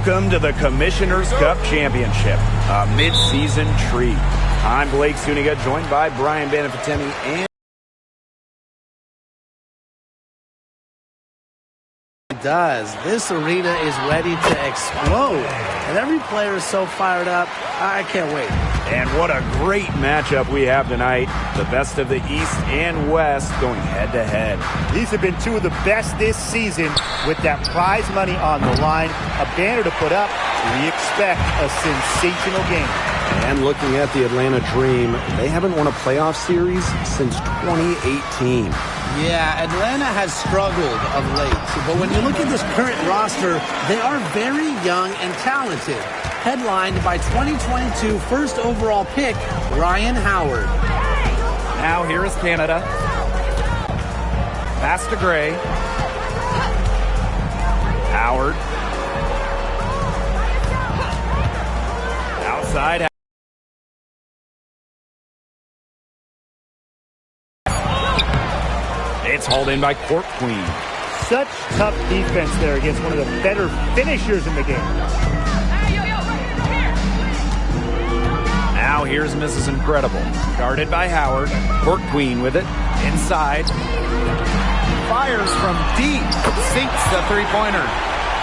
Welcome to the Commissioner's Cup Championship, a mid-season treat. I'm Blake Zuniga, joined by Brian Benefitemi and does. This arena is ready to explode, and every player is so fired up. I can't wait. And what a great matchup we have tonight. The best of the East and West going head-to-head. These have been two of the best this season with that prize money on the line. A banner to put up. We expect a sensational game. And looking at the Atlanta Dream, they haven't won a playoff series since 2018. Yeah, Atlanta has struggled of late, but when you look at this current roster, they are very young and talented. Headlined by 2022 first overall pick, Ryan Howard. Now here is Canada. Pass to Gray. Howard. Outside. It's hauled in by Court Queen. Such tough defense there against one of the better finishers in the game. Now here's Mrs. Incredible. Guarded by Howard. Court Queen with it. Inside. Fires from deep. Sinks the three-pointer.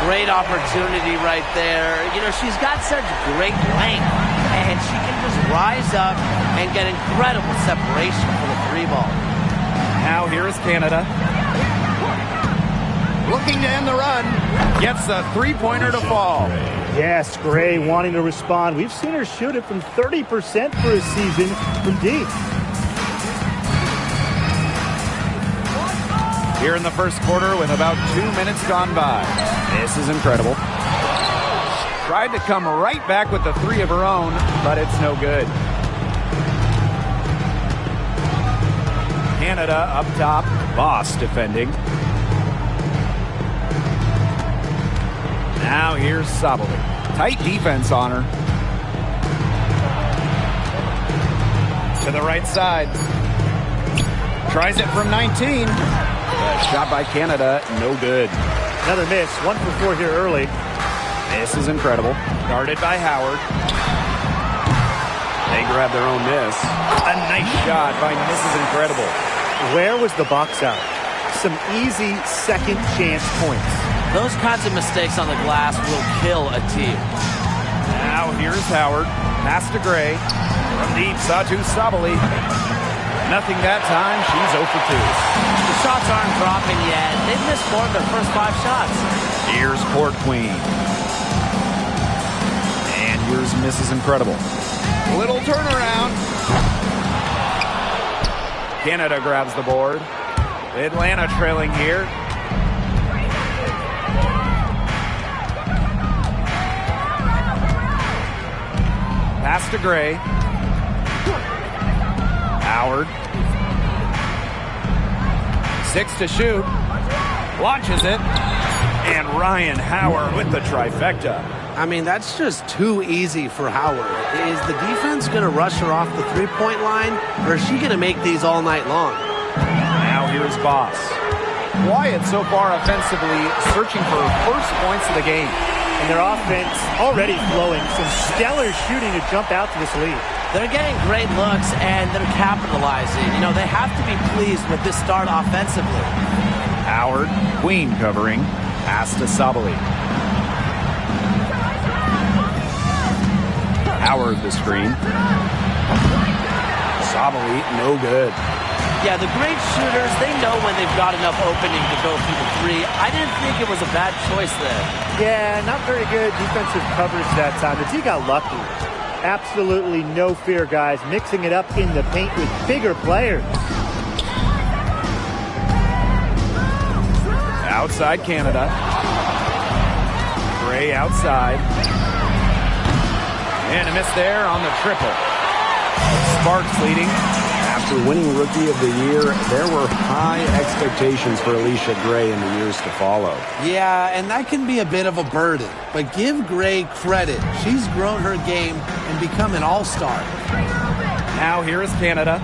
Great opportunity right there. You know, she's got such great length, and she can just rise up and get incredible separation for the three ball. Now here is Canada. Looking to end the run. Gets the three-pointer to fall. Yes, Gray wanting to respond. We've seen her shoot it from 30% for a season from deep. Here in the first quarter with about 2 minutes gone by. This is incredible. Tried to come right back with the three of her own, but it's no good. Canada up top. Boss defending. Now here's Sabali. Tight defense on her. To the right side. Tries it from 19. The shot by Canada, no good. Another miss. 1 for 4 here early. This is incredible. Guarded by Howard. They grab their own miss. A nice shot by Mrs. Incredible. Where was the box out? Some easy second chance points. Those kinds of mistakes on the glass will kill a team. Now here's Howard. Pass to Gray. From deep, Satu Sabali. Nothing that time. She's 0 for 2. The shots aren't dropping yet. They've missed more of their first 5 shots. Here's Court Queen. And here's Mrs. Incredible. Little turnaround. Canada grabs the board. Atlanta trailing here. Pass to Gray. Howard. 6 to shoot. Launches it. And Ryan Howard with the trifecta. I mean, that's just too easy for Howard. Is the defense going to rush her off the three-point line, or is she going to make these all night long? Now here's Boss. Quiet so far offensively, searching for first points of the game. And their offense already flowing. Some stellar shooting to jump out to this lead. They're getting great looks, and they're capitalizing. You know, they have to be pleased with this start offensively. Howard, Queen covering. Pass to Sabali. Howard the screen. Sabali, no good. Yeah, the great shooters, they know when they've got enough opening to go through the three. I didn't think it was a bad choice there. Yeah, not very good defensive coverage that time. The D got lucky. Absolutely no fear, guys. Mixing it up in the paint with bigger players. Outside Canada. Gray outside. And a miss there on the triple. Sparks leading. After winning Rookie of the Year, there were high expectations for Alicia Gray in the years to follow. Yeah, and that can be a bit of a burden. But give Gray credit. She's grown her game and become an all-star. Now here is Canada.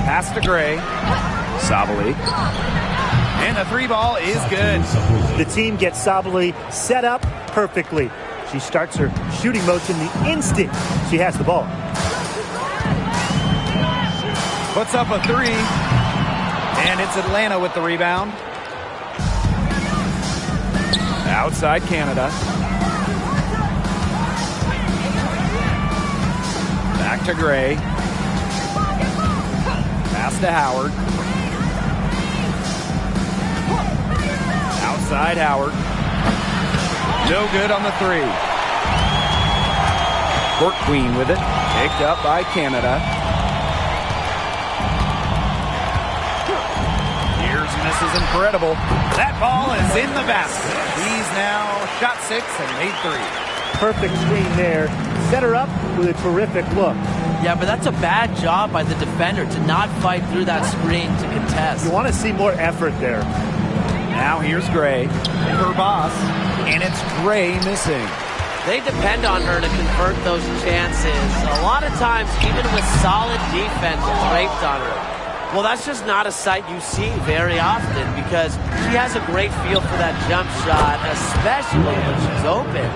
Pass to Gray. Sabali. And the three ball is good. The team gets Sabali set up perfectly. She starts her shooting motion the instant she has the ball. Puts up a three. And it's Atlanta with the rebound. Outside Canada. Back to Gray. Pass to Howard. Outside Howard. No good on the three. Court Queen with it. Picked up by Canada. Here's Mrs. Incredible. That ball is in the basket. He's now shot 6 and made 3. Perfect screen there. Set her up with a terrific look. Yeah, but that's a bad job by the defender to not fight through that screen to contest. You want to see more effort there. Now here's Gray, her boss, and it's Gray missing. They depend on her to convert those chances. A lot of times, even with solid defense draped on her. Well, that's just not a sight you see very often because she has a great feel for that jump shot, especially when she's open.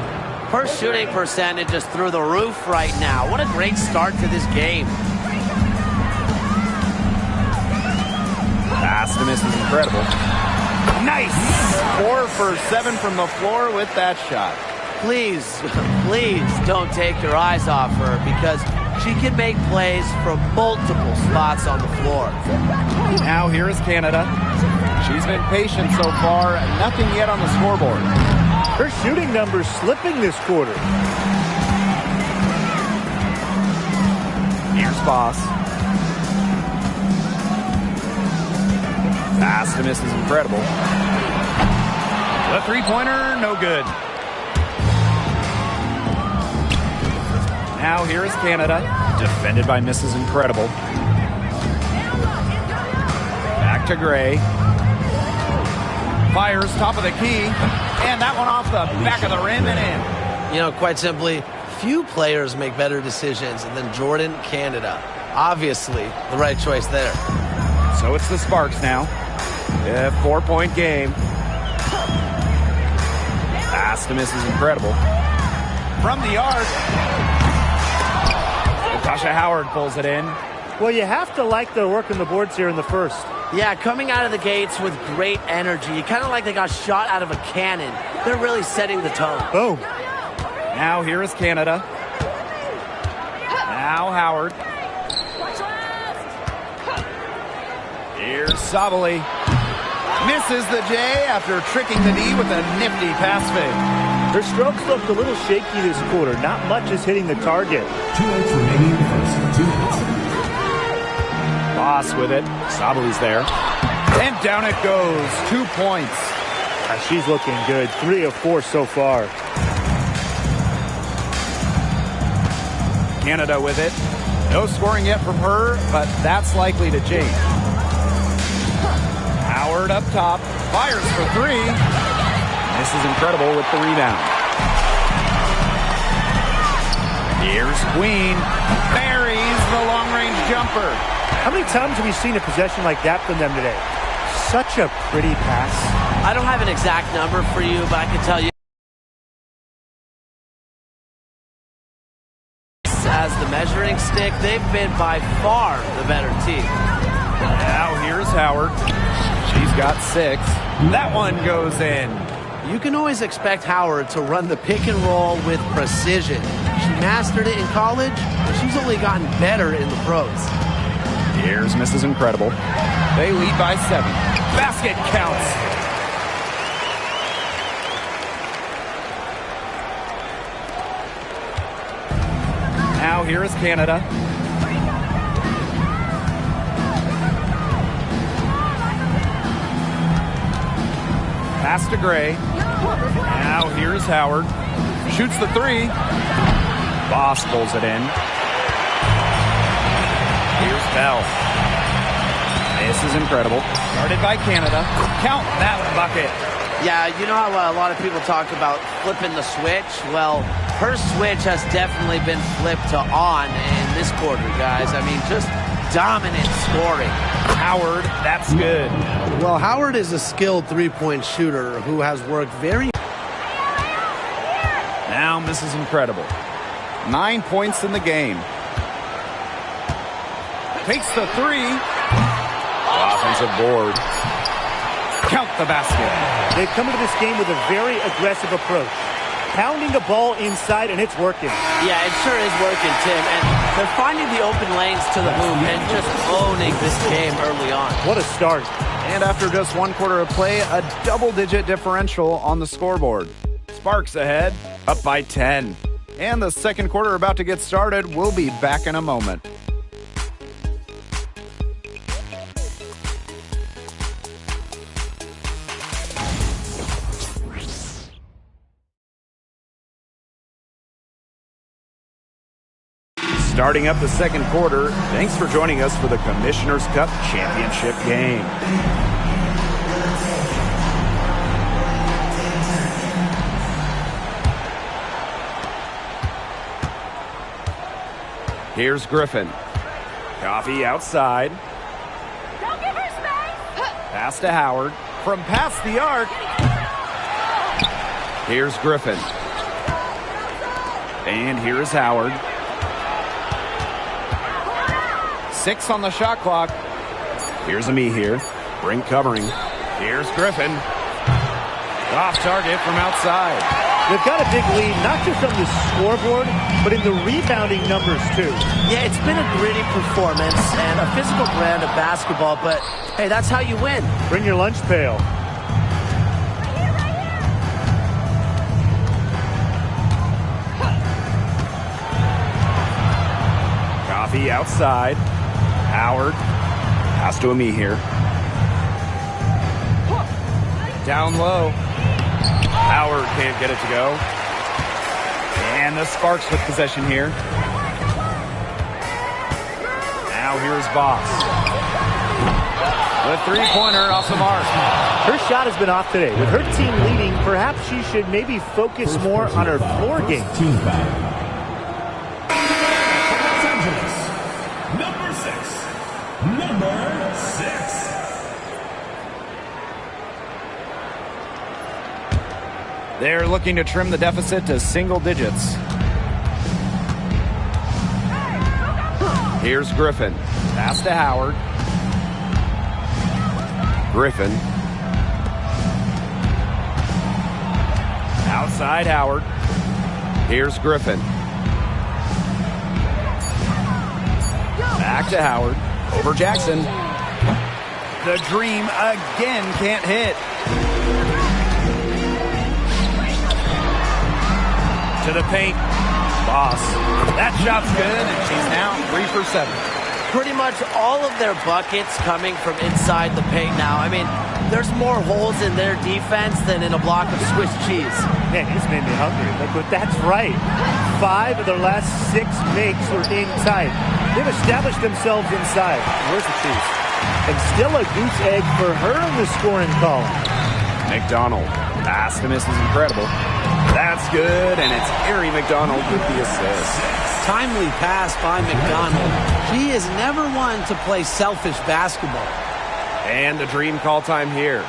Her shooting percentage is through the roof right now. What a great start to this game. Pass to Mrs. Incredible. Nice! 4 for 7 from the floor with that shot. Please, please don't take your eyes off her because she can make plays from multiple spots on the floor. Now here is Canada. She's been patient so far. Nothing yet on the scoreboard. Her shooting numbers slipping this quarter. Here's Boss. Pass to Mrs. Incredible. The three-pointer, no good. Now here is Canada, defended by Mrs. Incredible. Back to Gray. Fires top of the key, and that one off the back of the rim and in. You know, quite simply, few players make better decisions than Jordan Canada. Obviously, the right choice there. So it's the Sparks now. A 4-point game. Pass to Mrs. Incredible. From the arc. Natasha Howard pulls it in. Well, you have to like their work on the boards here in the first. Yeah, coming out of the gates with great energy. Kind of like they got shot out of a cannon. They're really setting the tone. Boom. Now here is Canada. Now Howard. Here's Sabali. Misses the J after tricking the D with a nifty pass fake. Her strokes looked a little shaky this quarter. Not much is hitting the target. 2 minutes remaining in the first. 2 minutes. Boss with it. Sabali's there. And down it goes. 2 points. She's looking good. 3 of 4 so far. Canada with it. No scoring yet from her, but that's likely to change. Howard up top. Fires for 3. This is Incredible with the rebound. Here's Queen. Buries the long-range jumper. How many times have we seen a possession like that from them today? Such a pretty pass. I don't have an exact number for you, but I can tell you as the measuring stick, they've been by far the better team. Now here's Howard. She's got 6. That one goes in. You can always expect Howard to run the pick and roll with precision. She mastered it in college, and she's only gotten better in the pros. Here's Mrs. Incredible. They lead by 7. Basket counts. Now here is Canada. Pass to Gray. Now here's Howard. Shoots the 3. Boss pulls it in. Here's Bell. This is Incredible. Guarded by Canada. Count that bucket. Yeah, you know how a lot of people talk about flipping the switch? Well, her switch has definitely been flipped to on in this quarter, guys. I mean, just dominant scoring. Howard, that's good. Well, Howard is a skilled three-point shooter who has worked very... Now misses incredible. 9 points in the game. Takes the three. Offensive board. Count the basket. They've come into this game with a very aggressive approach. Pounding the ball inside, and it's working. Yeah, it sure is working, Tim. And they're finding the open lanes to the hoop and just owning this game early on. What a start. And after just 1 quarter of play, a double-digit differential on the scoreboard. Sparks ahead, up by 10. And the second quarter about to get started. We'll be back in a moment. Starting up the second quarter, thanks for joining us for the Commissioner's Cup Championship game. Here's Griffin. Coffee outside. Don't give her space. Pass to Howard. From past the arc. Here's Griffin. And here is Howard. 6 on the shot clock. Here's Ami here. Brink covering. Here's Griffin. Off target from outside. They've got a big lead, not just on the scoreboard, but in the rebounding numbers, too. Yeah, it's been a gritty performance and a physical brand of basketball, but hey, that's how you win. Bring your lunch pail. Coffee outside. Howard. Pass to Ami here. Down low. Howard can't get it to go. And the Sparks with possession here. Now here's Boss. The three-pointer off the mark. Her shot has been off today. With her team leading, perhaps she should maybe focus more on her floor game. Team foul. Los Angeles, number 6. They're looking to trim the deficit to single digits. Here's Griffin. Pass to Howard. Griffin. Outside Howard. Here's Griffin. Back to Howard. Over Jackson. The dream again can't hit. To the paint. Boss. That shot's good, and she's now 3 for 7. Pretty much all of their buckets coming from inside the paint now. I mean, there's more holes in their defense than in a block of Swiss cheese. Man, you just made me hungry. But that's right. 5 of their last 6 makes were inside. They've established themselves inside. Where's the cheese? And still a goose egg for her in the scoring column. McDonald. Pass to miss is incredible. That's good, and it's Ari McDonald with the assist. Timely pass by McDonald. She is never one to play selfish basketball. And the dream call time here.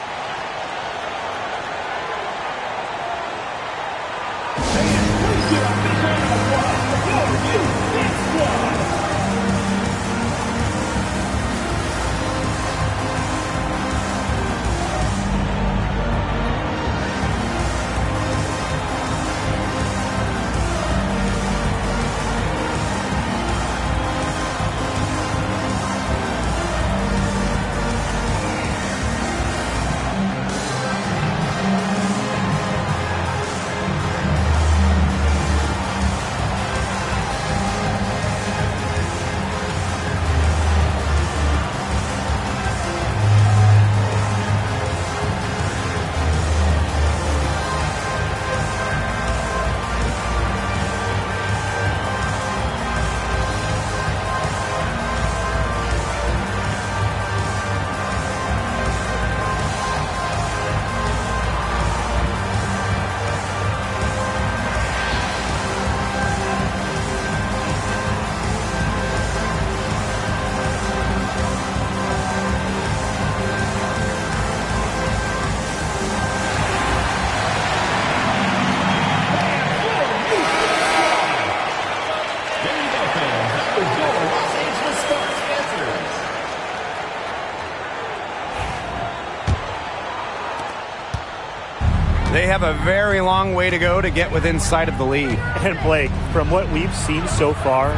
They have a very long way to go to get within sight of the lead. And Blake, from what we've seen so far,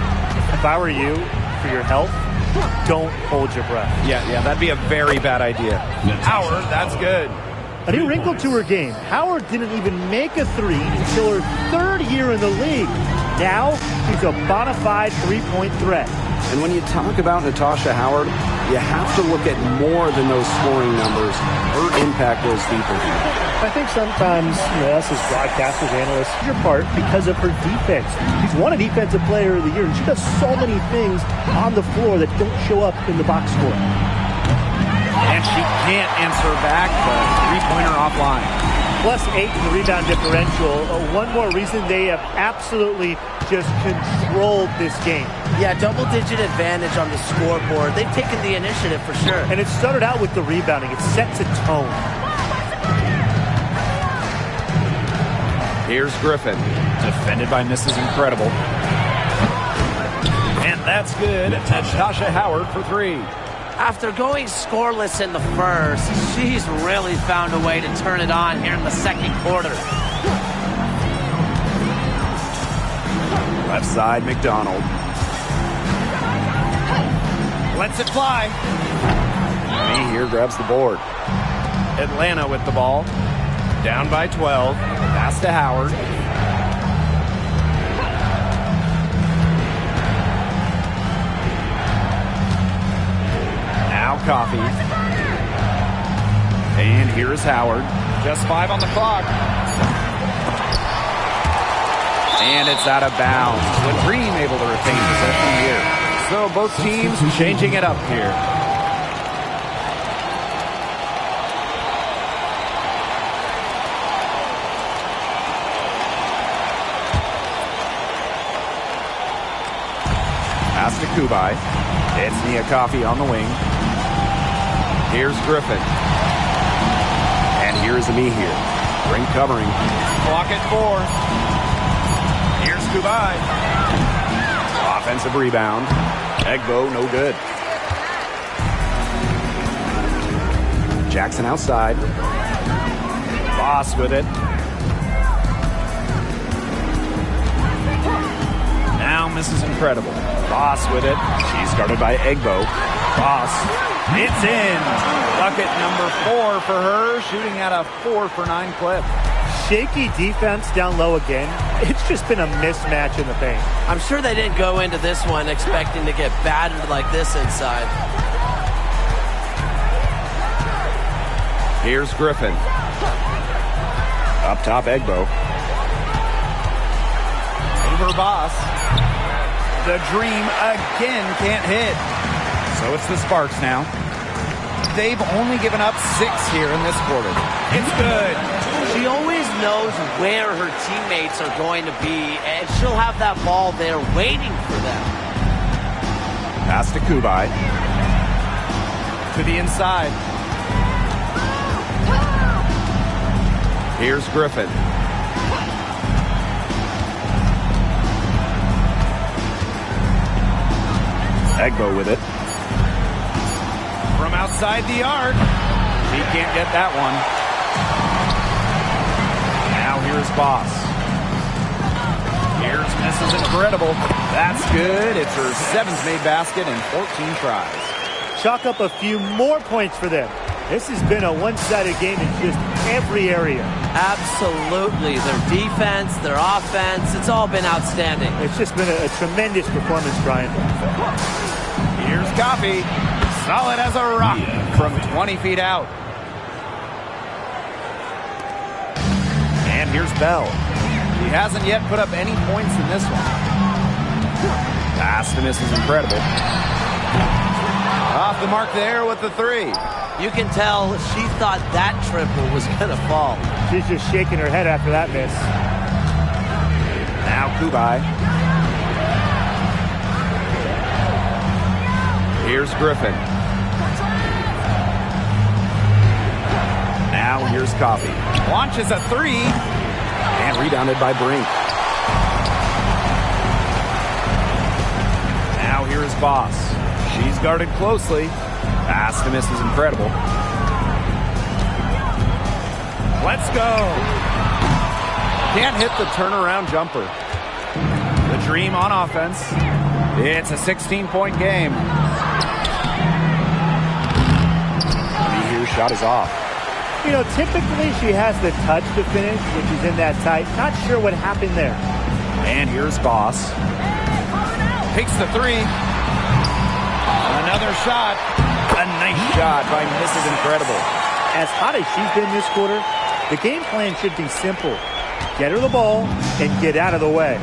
if I were you, for your health, don't hold your breath. Yeah, that'd be a very bad idea. Howard, that's good. A new wrinkle to her game. Howard didn't even make a three until her third year in the league. Now, she's a bona fide three-point threat. And when you talk about Natasha Howard, you have to look at more than those scoring numbers. Her impact goes deeper. I think sometimes, us as broadcasters, analysts, your part because of her defense. She's won a Defensive Player of the Year, and she does so many things on the floor that don't show up in the box score. And she can't answer back the three-pointer offline. +8 in the rebound differential. One more reason they have absolutely just controlled this game. Yeah, double-digit advantage on the scoreboard. They've taken the initiative for sure. And it started out with the rebounding. It sets a tone. Here's Griffin, defended by Mrs. Incredible. And that's good. Natasha Howard for three. After going scoreless in the first, she's really found a way to turn it on here in the second quarter. Left side, McDonald. Lets it fly. Me here grabs the board. Atlanta with the ball. Down by 12. Pass to Howard. Now Coffee. And here is Howard. Just 5 on the clock. And it's out of bounds. The Dream able to retain possession here. So both teams changing it up here. Pass to Kubai. It's Nia Coffey on the wing. Here's Griffin. And here's Amihir. Ring covering. Clock at 4. Here's Kubai. Offensive rebound. Egbo, no good. Jackson outside. Boss with it. Now Mrs. Incredible. Boss with it. She's guarded by Egbo. Boss. It's in. Bucket number 4 for her. Shooting at a 4 for 9 clip. Shaky defense down low again. It's just been a mismatch in the paint. I'm sure they didn't go into this one expecting to get battered like this inside. Here's Griffin. Up top, Egbo. Over Boss. The Dream again can't hit. So it's the Sparks now. They've only given up 6 here in this quarter. It's good. She always knows where her teammates are going to be, and she'll have that ball there waiting for them. Pass to Kubai. To the inside. Here's Griffin. Egbo with it. From outside the arc. He can't get that one. Now here's Boss. Here's Mrs. Incredible. That's good. It's her 7th made basket in 14 tries. Chalk up a few more points for them. This has been a one-sided game in just every area. Absolutely. Their defense, their offense, it's all been outstanding. It's just been a tremendous performance, Brian. Here's Coffey. Solid as a rock from 20 feet out. And here's Bell. He hasn't yet put up any points in this one. Pass to Mrs. Incredible. Off the mark there with the 3. You can tell she thought that triple was going to fall. She's just shaking her head after that miss. Now Kubai. Here's Griffin. Now here's Coffey. Launches a 3. And rebounded by Brink. Now here's Boss. She's guarded closely. Pass to Mrs. Incredible. Let's go. Can't hit the turnaround jumper. The Dream on offense. It's a 16-point game. Here, shot is off. You know, typically she has the touch to finish, which is in that tight. Not sure what happened there. And here's Boss. Takes the three. Another shot. A nice shot by Mrs. Incredible. As hot as she's been this quarter, the game plan should be simple. Get her the ball and get out of the way.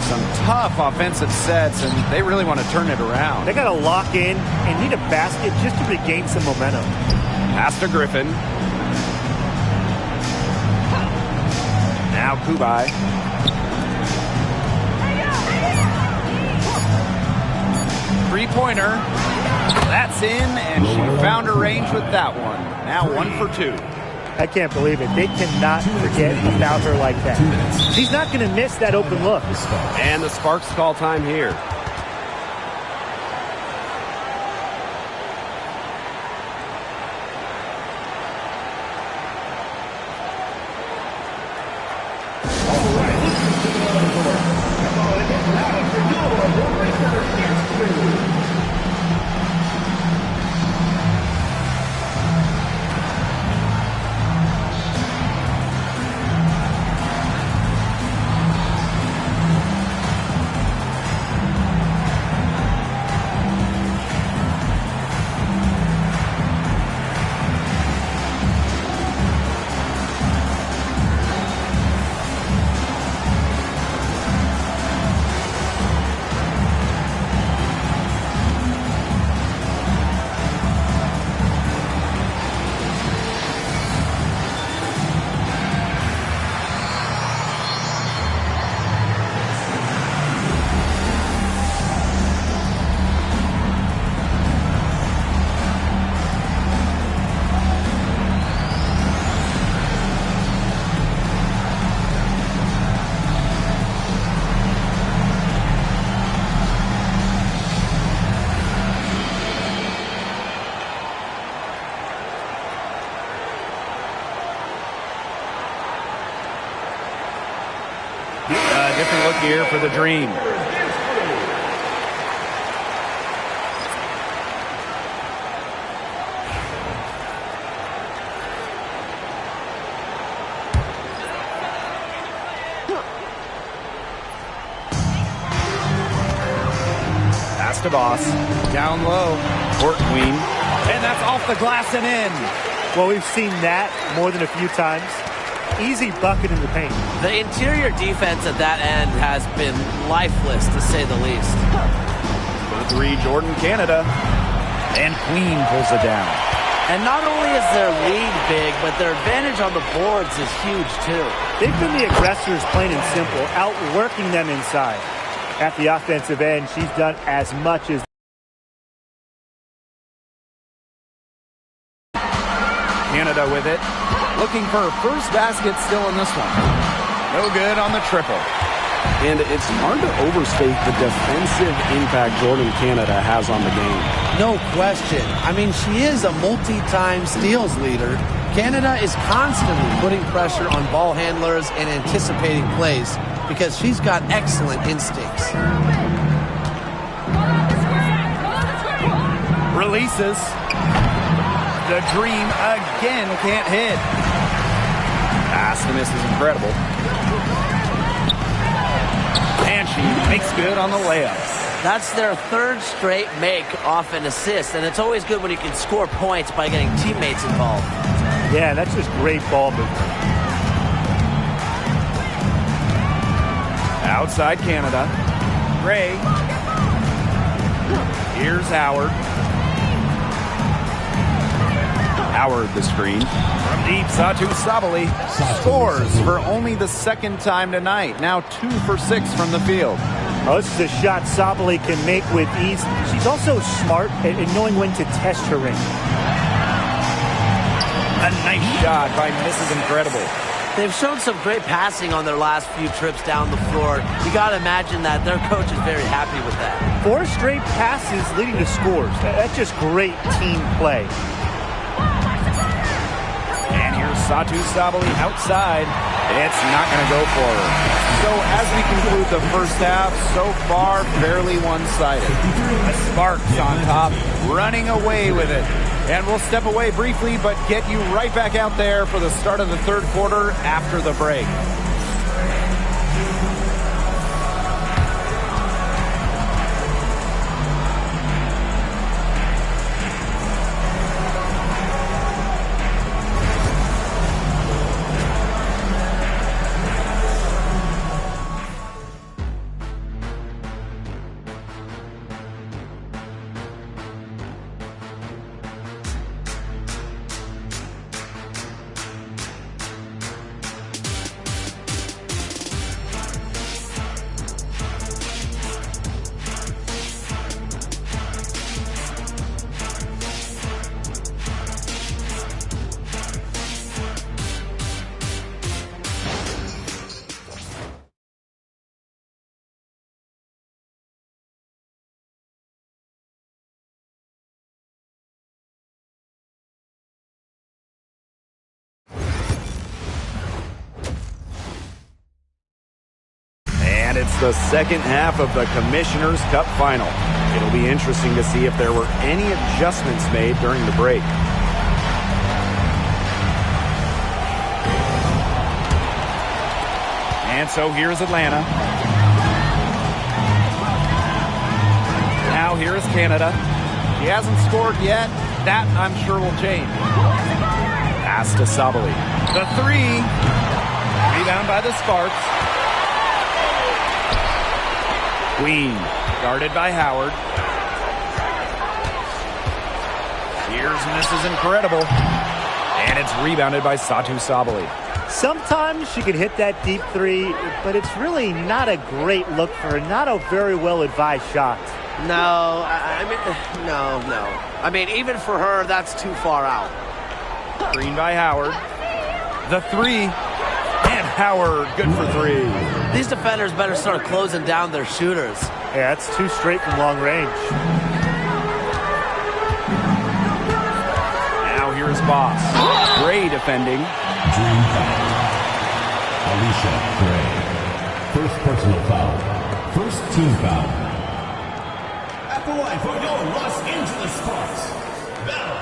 Some tough offensive sets, and they really want to turn it around. They got to lock in and need a basket just to regain some momentum. Pass to Griffin. Now Kubai. Three-pointer. That's in, and she found her range with that one. Now 1 for 2. I can't believe it. They cannot forget about her like that. She's not going to miss that open look. And the Sparks call time here. Different look here for the Dream. Pass to Boss. Down low. Court Queen. And that's off the glass and in. Well, we've seen that more than a few times. Easy bucket in the paint. The interior defense at that end has been lifeless, to say the least. For the three, Jordan, Canada. And Queen pulls it down. And not only is their lead big, but their advantage on the boards is huge, too. They've been the aggressors, plain and simple, outworking them inside. At the offensive end, she's done as much as Canada with it. Looking for her first basket still in this one. No good on the triple. And it's hard to overstate the defensive impact Jordan Canada has on the game. No question. I mean, she is a multi-time steals leader. Canada is constantly putting pressure on ball handlers and anticipating plays because she's got excellent instincts. Releases. The Dream again can't hit. Pass to Mrs. Incredible. And she makes good on the layup. That's their third straight make off an assist, and it's always good when you can score points by getting teammates involved. Yeah, that's just great ball movement. Outside Canada. Gray. Here's Howard. Howard the screen. From deep, Satu Sabali scores for only the second time tonight. Now 2 for 6 from the field. Oh, this is a shot Sabali can make with ease. She's also smart at knowing when to test her range. A nice shot by Mrs. Incredible. They've shown some great passing on their last few trips down the floor. You got to imagine that their coach is very happy with that. 4 straight passes leading to scores. That's just great team play. And here's Satu Sabali outside. It's not going to go for her. So as we conclude the first half, so far fairly one-sided. The Sparks on top, running away with it. And we'll step away briefly, but get you right back out there for the start of the third quarter after the break. And it's the second half of the Commissioner's Cup Final. It'll be interesting to see if there were any adjustments made during the break. And so here's Atlanta. Now here's Canada. He hasn't scored yet. That, I'm sure, will change. Pass to Sabali. The three. Rebound by the Sparks. Queen, guarded by Howard. Here's Mrs. Incredible. And it's rebounded by Satu Sabali. Sometimes she can hit that deep three, but it's really not a great look for her. Not a very well-advised shot. No, no. I mean, even for her, that's too far out. Green by Howard. The three. And Howard, good for three. These defenders better start closing down their shooters. Yeah, that's two straight from long range. Now here's Boss. Gray defending. Dream foul. Alicia Gray. First personal foul. First team foul. At the line for your Los Angeles Sparks. Bell.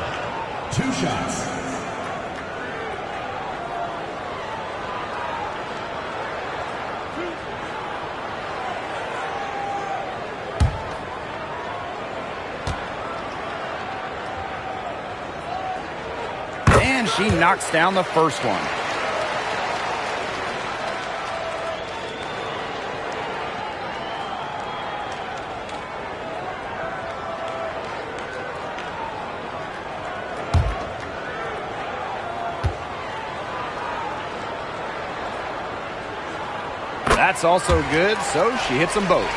2 shots. And she knocks down the first one. That's also good, so she hits them both.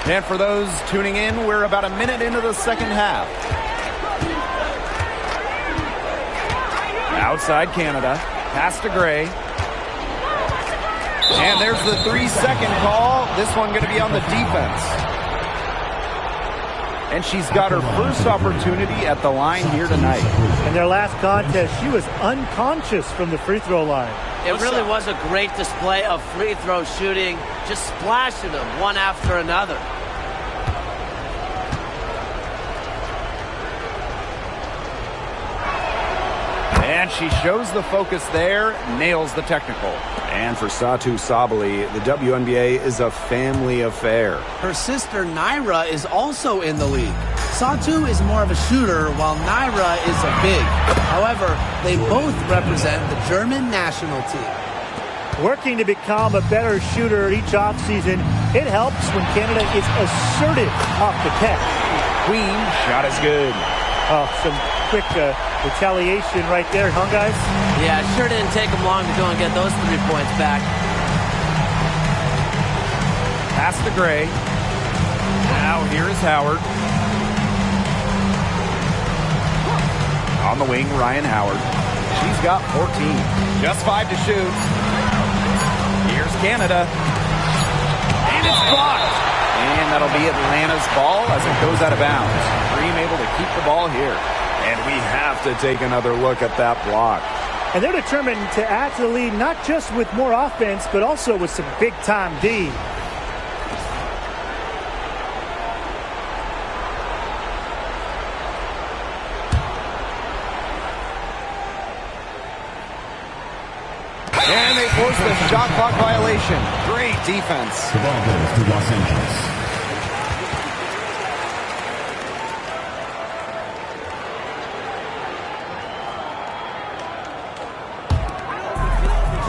And for those tuning in, we're about a minute into the second half. Outside Canada. Pass to Gray. And there's the 3-second call. This one going to be on the defense. And she's got her first opportunity at the line here tonight. In their last contest, she was unconscious from the free throw line. It really was a great display of free throw shooting, just splashing them one after another. And she shows the focus there, nails the technical. And for Satu Sabali, the WNBA is a family affair. Her sister Naira is also in the league. Satu is more of a shooter, while Naira is a big. However, they both represent the German national team. Working to become a better shooter each offseason, it helps when Canada is assertive off the catch. Queen, shot is good. Oh, some quick retaliation right there, huh, guys? Yeah, it sure didn't take them long to go and get those 3 points back. Pass to Gray. Now here is Howard. On the wing, Ryan Howard. She's got 14. Just 5 to shoot. Here's Canada. And it's blocked. And that'll be Atlanta's ball as it goes out of bounds. Dream able to keep the ball here. And we have to take another look at that block. And they're determined to add to the lead, not just with more offense, but also with some big-time D. And they forced a shot clock violation. Great defense. The ball goes to Los Angeles.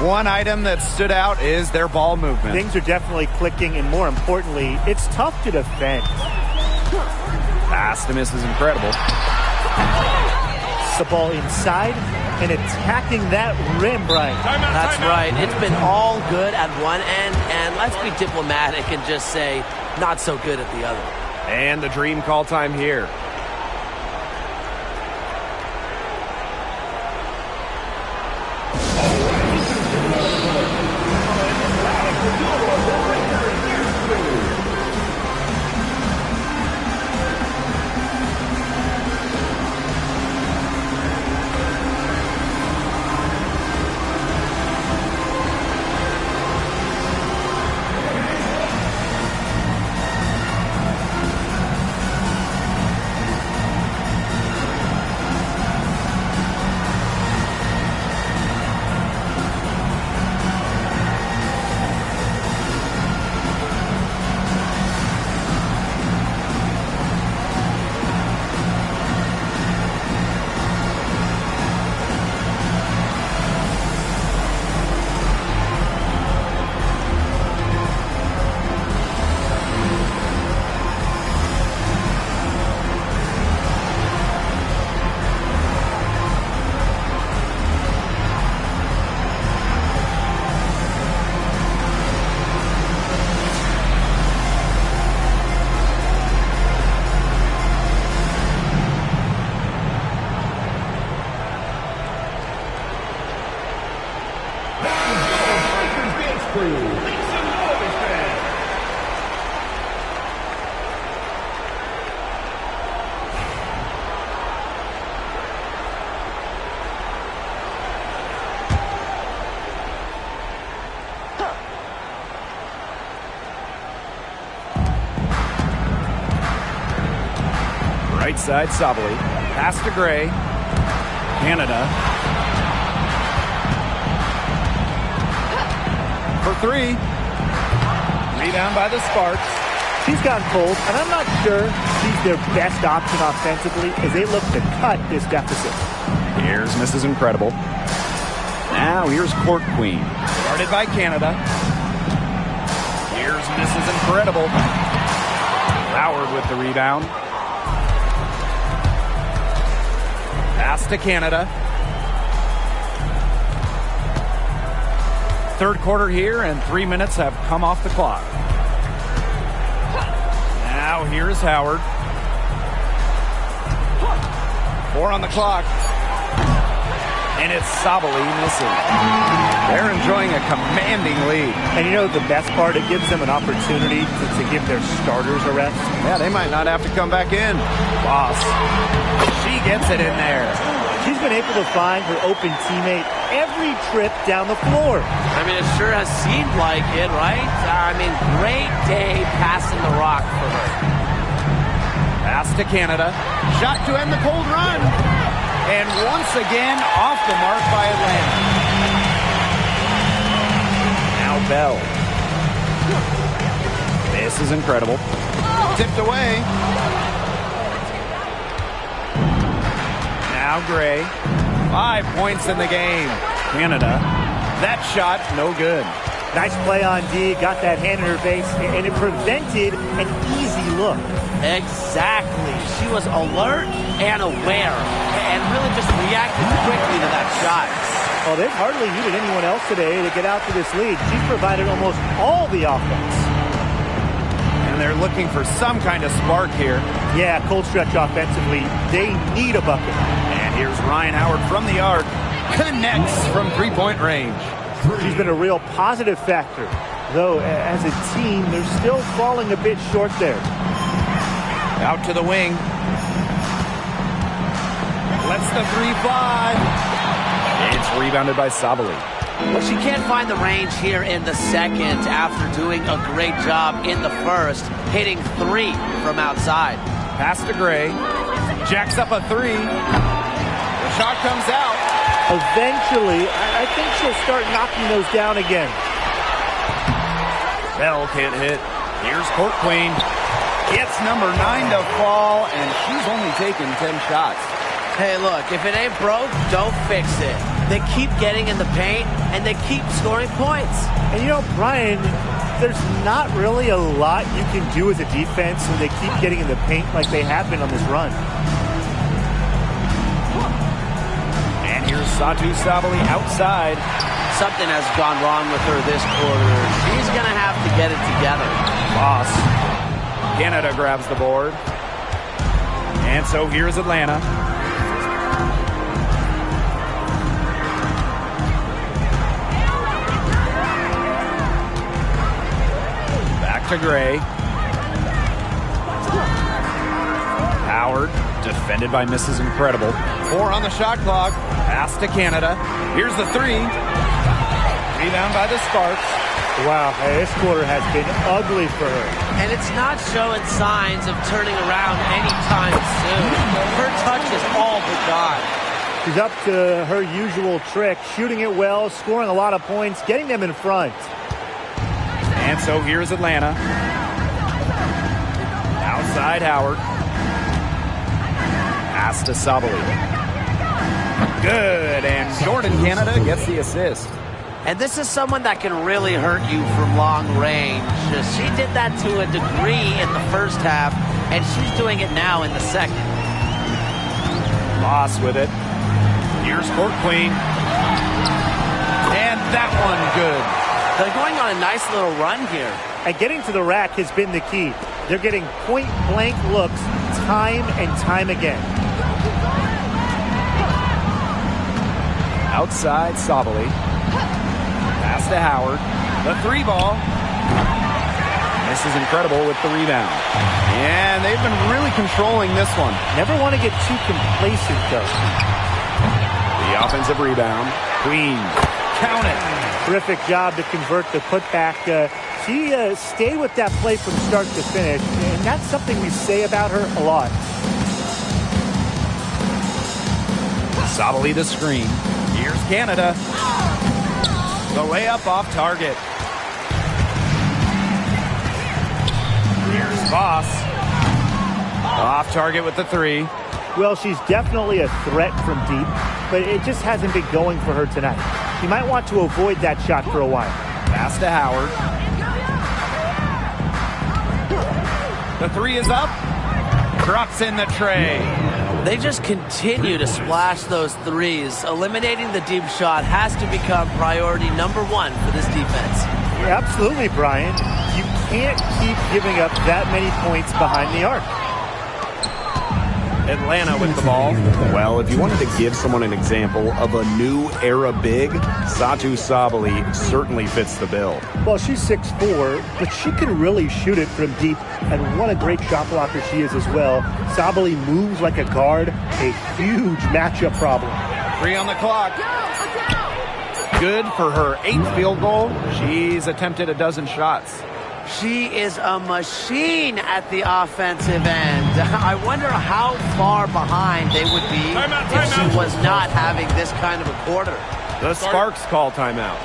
One item that stood out is their ball movement. Things are definitely clicking, and more importantly, it's tough to defend. Pass to miss is incredible. The ball inside and attacking that rim, Brian. That's right. It's been all good at one end, and let's be diplomatic and just say not so good at the other. And the dream call time here. Right side, Sabali. Pass to Gray. Canada. For three. Rebound by the Sparks. She's gone cold, and I'm not sure she's their best option offensively as they look to cut this deficit. Here's Mrs. Incredible. Now here's Court Queen. Guarded by Canada. Here's Mrs. Incredible. Howard with the rebound. Pass to Canada. Third quarter here, and 3 minutes have come off the clock. Now here's Howard. 4 on the clock. And it's Sabali missing. They're enjoying a commanding lead. And you know the best part? It gives them an opportunity to give their starters a rest. Yeah, they might not have to come back in. Boss. She gets it in there. She's been able to find her open teammate every trip down the floor. I mean, it sure has seemed like it, right? I mean, great day passing the rock for her. Pass to Canada. Shot to end the cold run. And once again, off the mark by Atlanta. Now Bell. This is incredible. Tipped away. Now Gray. 5 points in the game. Canada. That shot, no good. Nice play on D. Got that hand in her face, and it prevented an easy look. Exactly. She was alert and aware and really just reacted quickly to that shot. Well, they've hardly needed anyone else today to get out to this lead. She's provided almost all the offense. And they're looking for some kind of spark here. Yeah, cold stretch offensively. They need a bucket. And here's Ryan Howard from the arc. Connects from three-point range. She's been a real positive factor. Though, as a team, they're still falling a bit short there. Out to the wing. Lets the three fly. It's rebounded by Sabali. Well, she can't find the range here in the second after doing a great job in the first, hitting 3 from outside. Pass to Gray. Jacks up a 3. The shot comes out. Eventually, I think she'll start knocking those down again. Bell can't hit. Here's Court Queen. Gets number 9 to fall, and she's only taken 10 shots. Hey, look, if it ain't broke, don't fix it. They keep getting in the paint, and they keep scoring points. And you know, Brian, there's not really a lot you can do as a defense when they keep getting in the paint like they have been on this run. And here's Satu Sabali outside. Something has gone wrong with her this quarter. She's going to have to get it together. Loss. Canada grabs the board. And so here's Atlanta. To Gray. Howard, defended by Mrs. Incredible. 4 on the shot clock. Pass to Canada. Here's the 3. Rebound by the Sparks. Wow, hey, this quarter has been ugly for her. And it's not showing signs of turning around anytime soon. Her touch is all but gone. She's up to her usual trick, shooting it well, scoring a lot of points, getting them in front. And so here's Atlanta. Outside Howard. Pass to Sabali. Good, and Jordan Canada gets the assist. And this is someone that can really hurt you from long range. She did that to a degree in the first half, and she's doing it now in the second. Loss with it. Here's Court Queen. And that one good. They're going on a nice little run here. And getting to the rack has been the key. They're getting point-blank looks time and time again. Outside Sabali. Pass to Howard. The 3 ball. This is Incredible with the rebound. And they've been really controlling this one. Never want to get too complacent, though. The offensive rebound. Queen. Count it. Terrific job to convert the putback. She stayed with that play from start to finish, and that's something we say about her a lot. Sabali the screen. Here's Canada. The layup off target. Here's Voss. Off target with the 3. Well, she's definitely a threat from deep, but it just hasn't been going for her tonight. You might want to avoid that shot for a while. Pass to Howard. The 3 is up. Drops in the tray. They just continue to splash those threes. Eliminating the deep shot has to become priority number 1 for this defense. Yeah, absolutely, Brian. You can't keep giving up that many points behind the arc. Atlanta with the ball. Well, if you wanted to give someone an example of a new era big, Satu Sabali certainly fits the bill. Well, she's 6'4", but she can really shoot it from deep, and what a great shot blocker she is as well. Sabali moves like a guard, a huge matchup problem. 3 on the clock. Good for her 8th field goal. She's attempted a dozen shots. She is a machine at the offensive end. I wonder how far behind they would be if she was not having this kind of a quarter. The Sparks call timeout.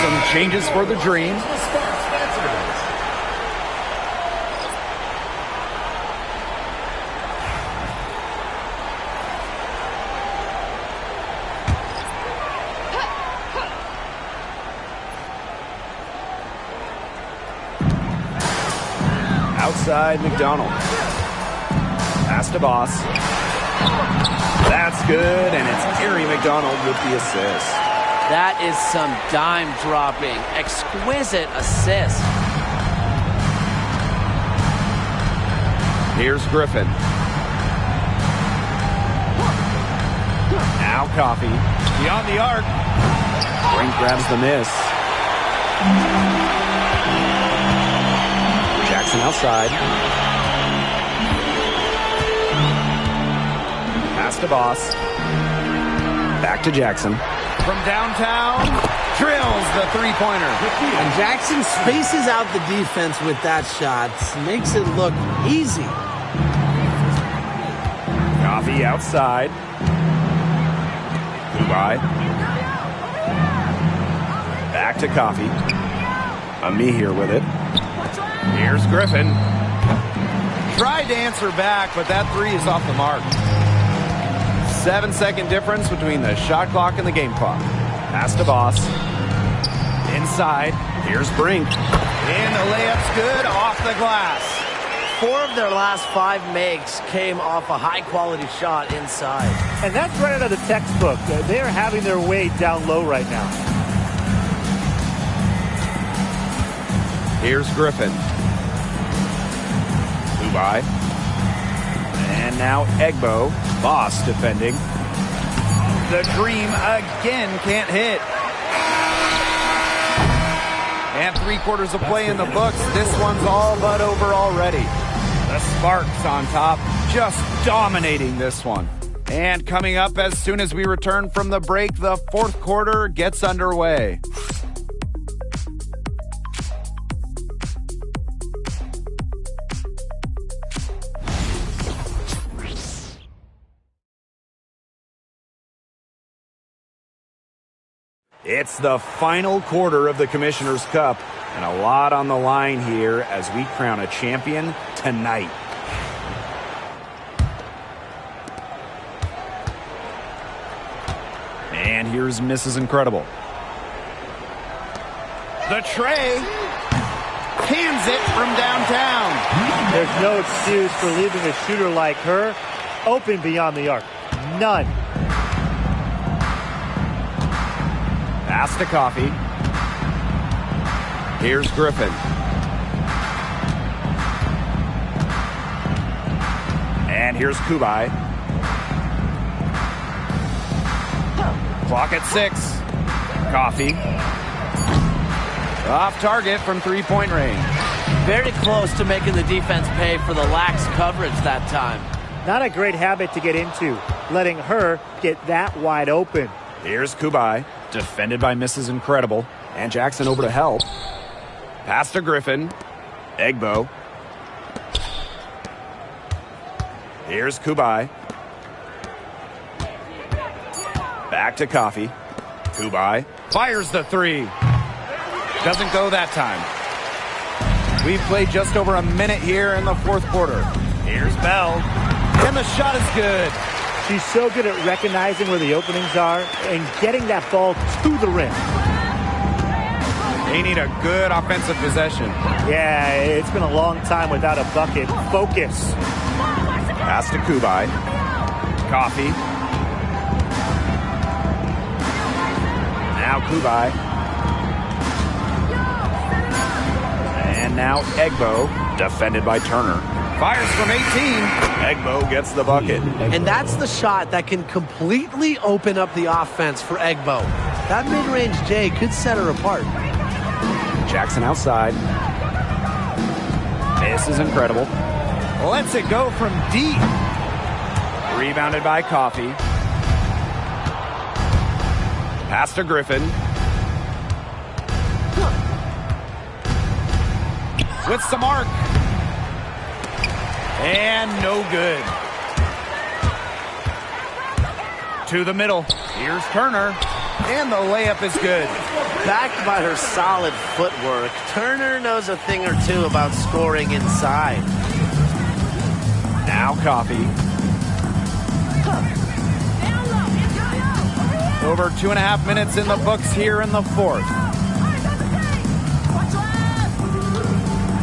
some changes for the Dream. Outside McDonald. Pass to Boss. That's good, and it's Gary McDonald with the assist. That is some dime dropping, exquisite assist. Here's Griffin. Now Coffee. Beyond the arc. Brink grabs the miss. Jackson outside. Pass to Boss. Back to Jackson. From downtown, drills the three-pointer. And Jackson spaces out the defense with that shot. Makes it look easy. Coffee outside. Kubai. Back to Coffee. Me here with it. Here's Griffin. Tried to answer back, but that three is off the mark. 7-second difference between the shot clock and the game clock. Pass to Boss. Inside. Here's Brink. And the layup's good off the glass. 4 of their last 5 makes came off a high-quality shot inside. And that's right out of the textbook. They're having their way down low right now. Here's Griffin. Kubai. And now Egbo. Boss defending. The Dream again can't hit. And 3/4 of play in the books. This one's all but over already. The Sparks on top, just dominating this one. And coming up as soon as we return from the break, the 4th quarter gets underway. It's the final quarter of the Commissioner's Cup, and a lot on the line here as we crown a champion tonight. And here's Mrs. Incredible. The tray cans it from downtown. There's no excuse for leaving a shooter like her open beyond the arc. None. Pass to Coffee. Here's Griffin. And here's Kubai. Clock at 6. Coffee. Off target from 3-point range. Very close to making the defense pay for the lax coverage that time. Not a great habit to get into, letting her get that wide open. Here's Kubai, defended by Mrs. Incredible, and Jackson over to help. Pass to Griffin. Egbo. Here's Kubai. Back to Coffee. Kubai fires the 3. Doesn't go that time. We've played just over a minute here in the 4th quarter. Here's Bell. And the shot is good. She's so good at recognizing where the openings are and getting that ball to the rim. They need a good offensive possession. Yeah, it's been a long time without a bucket. Focus. Pass to Kubai. Coffee. Now Kubai. And now Egbo, defended by Turner. Fires from 18. Egbo gets the bucket. And that's the shot that can completely open up the offense for Egbo. That mid-range J could set her apart. Jackson outside. This is Incredible. Lets it go from deep. Rebounded by Coffee. Pass to Griffin. With some arc. And no good. To the middle. Here's Turner. And the layup is good. Backed by her solid footwork, Turner knows a thing or two about scoring inside. Now Coffee. Over 2.5 minutes in the books here in the fourth.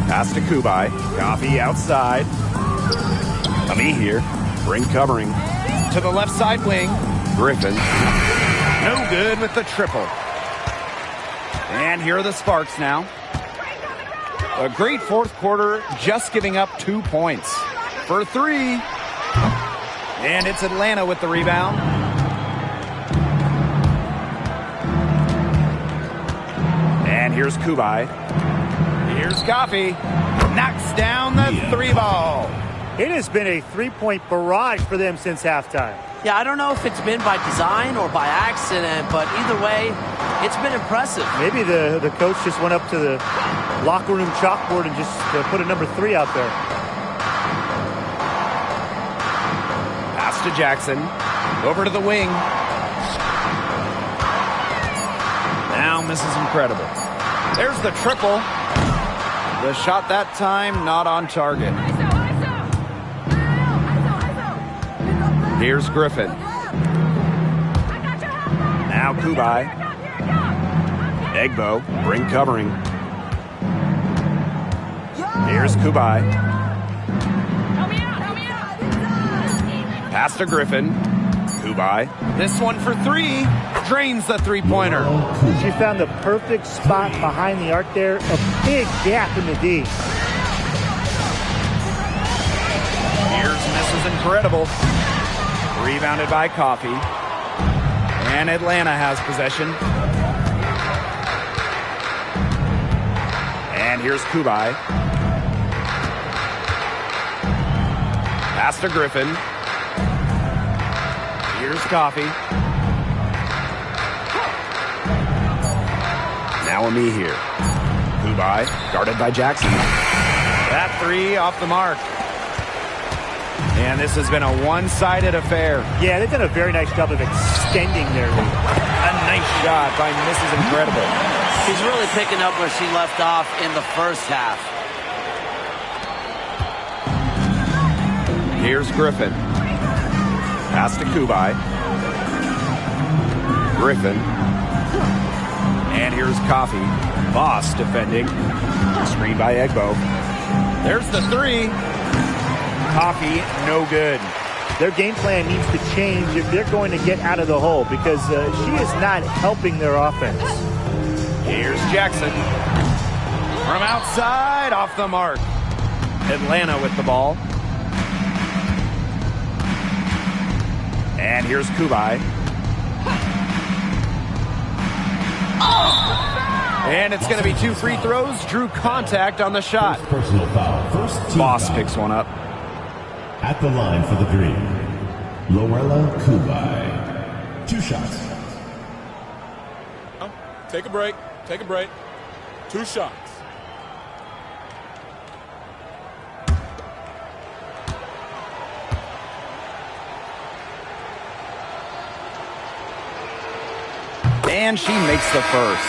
Pass to Kubai. Coffee outside. Ami here. Ring covering. To the left side wing. Griffin. No good with the triple. And here are the Sparks now. A great fourth quarter, just giving up 2 points. For 3. And it's Atlanta with the rebound. And here's Kubai. Here's Coffee. Knocks down the 3-ball. It has been a three-point barrage for them since halftime. Yeah, I don't know if it's been by design or by accident, but either way, it's been impressive. Maybe the coach just went up to the locker room chalkboard and just put a number 3 out there. Pass to Jackson. Over to the wing. Now Mrs. Incredible. There's the triple. The shot that time not on target. Here's Griffin. Now Kubai. Egbo, ring covering. Here's Kubai. Pass to Griffin. Kubai. This one for 3. Drains the three-pointer. She found the perfect spot behind the arc there. A big gap in the D. Here's Mrs. Incredible. Rebounded by Coffee. And Atlanta has possession. And here's Kubai. Pass to Griffin. Here's Coffee. Now Ami here. Kubai, guarded by Jackson. That 3 off the mark. And this has been a one-sided affair. Yeah, they've done a very nice job of extending their lead. A nice shot by Mrs. Incredible. She's really picking up where she left off in the first half. Here's Griffin. Pass to Kubai. Griffin. And here's Coffee. Boss defending. Screen by Egbo. There's the 3. Coffee, no good. Their game plan needs to change if they're going to get out of the hole because she is not helping their offense. Here's Jackson. From outside, off the mark. Atlanta with the ball. And here's Kubai. And it's going to be 2 free throws. Drew contact on the shot. Personal foul. First team Boss foul. picks one up. At the line for the Dream, Lorella Kubai. 2 shots. Take a break. Take a break. 2 shots. And she makes the first.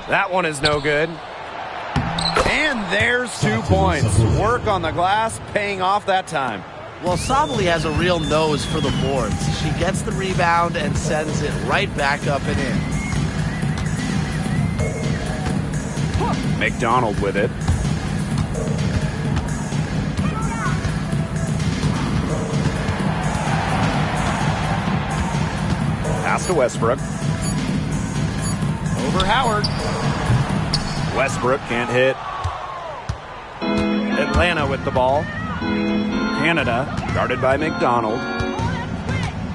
That one is no good. And there's 2 points. Work on the glass, paying off that time. Well, Sabali has a real nose for the boards. She gets the rebound and sends it right back up and in. McDonald with it. Pass to Westbrook. Over Howard. Westbrook can't hit. Atlanta with the ball. Canada, guarded by McDonald.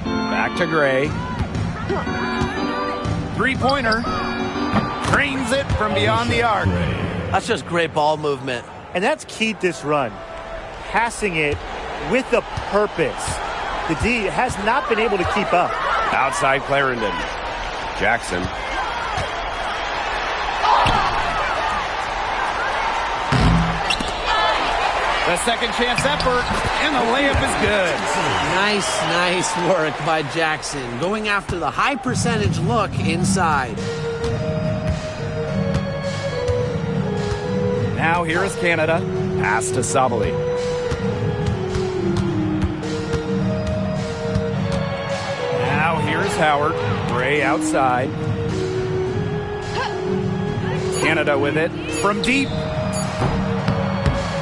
Back to Gray. 3-pointer. Drains it from beyond the arc. That's just great ball movement. And that's key to this run. Passing it with a purpose. The D has not been able to keep up. Outside Clarendon. Jackson. The second chance effort, and the layup is good. Nice work by Jackson, going after the high percentage look inside. Now here is Canada. Pass to Sabali. Now here is Howard. Gray outside. Canada with it from deep.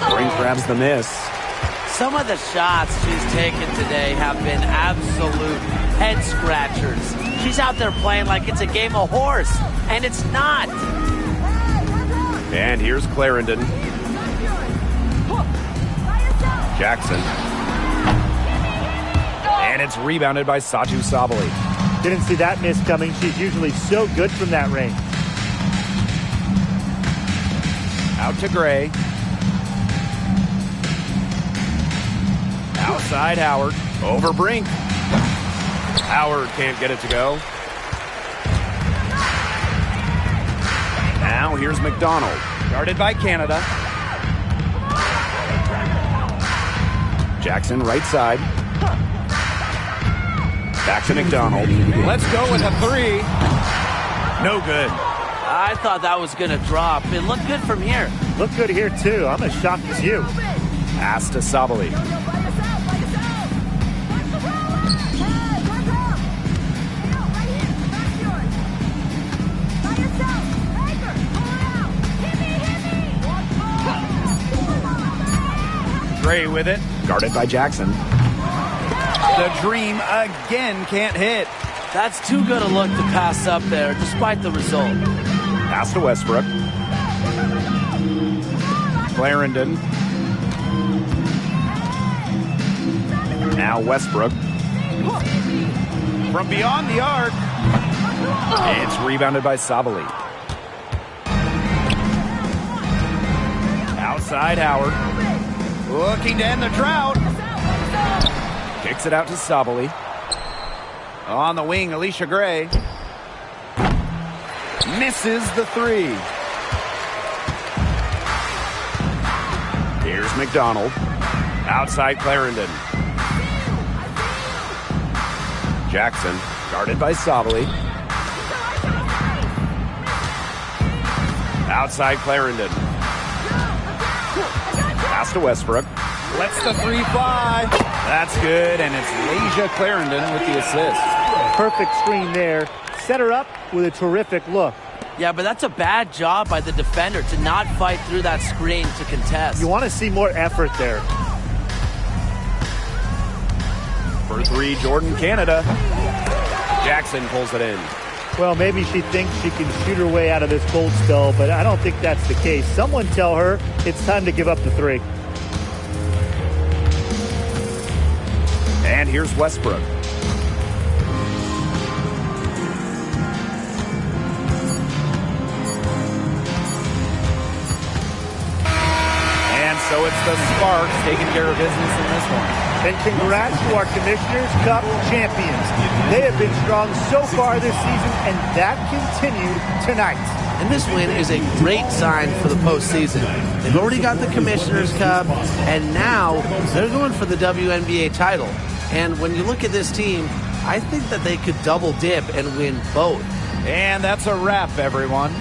Green grabs the miss. Some of the shots she's taken today have been absolute head scratchers. She's out there playing like it's a game of horse, and it's not. And here's Clarendon. Jackson. And it's rebounded by Saju Sabali. Didn't see that miss coming. She's usually so good from that range. Out to Gray. Outside Howard. Over Brink. Howard can't get it to go. Now here's McDonald. Guarded by Canada. Jackson right side. Back to McDonald. Let's go with a three. No good. I thought that was going to drop. It looked good from here. Looked good here, too. I'm as shocked as you. Pass to Sabali. Gray with it. Guarded by Jackson. The dream again can't hit. That's too good a look to pass up there, despite the result. Pass to Westbrook. Clarendon. Now Westbrook. From beyond the arc. It's rebounded by Sabali. Outside Howard. Looking to end the drought. Kicks it out to Sabali. On the wing, Alicia Gray. Misses the three. Here's McDonald. Outside Clarendon. Jackson, guarded by Sabali. Outside Clarendon. Pass to Westbrook. Lets the three fly. That's good, and it's Leisha Clarendon with the assist. Perfect screen there. Set her up with a terrific look. Yeah, but that's a bad job by the defender to not fight through that screen to contest. You want to see more effort there. For three, Jordan, Canada. Jackson pulls it in. Well, maybe she thinks she can shoot her way out of this cold spell, but I don't think that's the case. Someone tell her it's time to give up the three. And here's Westbrook. And so it's the Sparks taking care of business in this one. And congrats to our Commissioner's Cup champions. They have been strong so far this season, and that continued tonight. And this win is a great sign for the postseason. They've already got the Commissioner's Cup, and now they're going for the WNBA title. And when you look at this team, I think that they could double dip and win both. And that's a wrap, everyone.